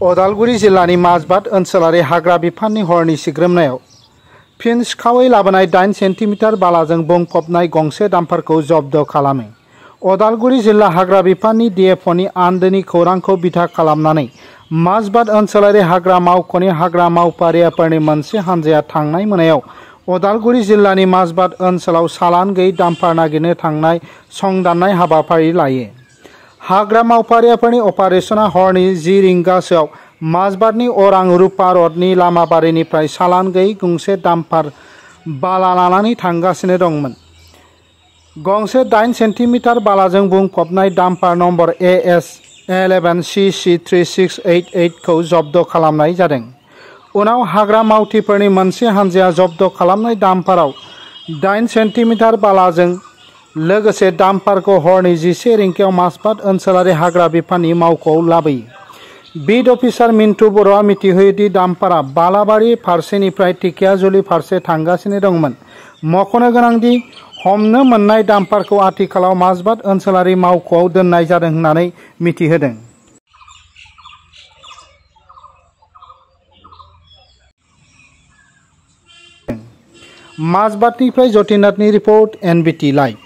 उदालगुरि जिल्लानि माजबाद ओनसोलारि हाग्रा बिफाननि हरनि सिग्रोमनायाव फिन सिखावै लाबोनाय 8 सेन्टिमिटार बालाजों बुंफबनाय गंसे डाम्पारखौ जब्द खालामो। उदालगुरि जिल्ला हाग्रा बिफाननि डिएफअनि आन्दोनि खौरांखौ बिथा खालामनानै माजबाद ओनसोलारि हाग्रा मावख'नि हाग्रा मावफारियाफोरनि मोनसे हानजाया थांनाय मोनायाव उदालगुरि जिल्लानि माजबाद ओनसोलाव चालान गैयै डाम्पार नागिरनो थांनाय संदाननाय हाबाफारि लायो। हाग्रा मावफारियाफोरनि अपारेशना हरनि 10 रिंगासोआव माजबादनि अरां रुपा रडनि लामाबारिनिफ्राय चालान गैयै गंसे डाम्पार बाला लानानै थांगासिनो दंमोन। गंसे 8 सेन्टिमिटार बालाजों बुंफबनाय डाम्पार नम्बर AS 11CC3688 खौ जब्द खालामनाय जादों। उनाव हाग्रा मावथिफोरनि मोनसे हानजाया जब्द खालामनाय डाम्पाराव 8 सेन्टिमिटार बालाजों लोगोसे डाम्पारखौ हरनि 11 रिंगायाव माजबाद ओनसोलारि हाग्रा बिफाननि मावख'आव लाबोयो। बिड अफिसार मिन्टु बर'आ मिथिहोयोदि डाम्पारा बालाबारि फारसेनिफ्राय ढेकियाजुलि फारसे थांगासिनो दंमोन। मख'नो गोनांदि हमनो मोननाय डाम्पारखौ आथिखालाव माजबाद ओनसोलारि मावख'आव दोननाय जादों होननानै मिथिहोदों। माजबादनिफ्राय जतिनाथनि रिपर्ट NBT लाइभ।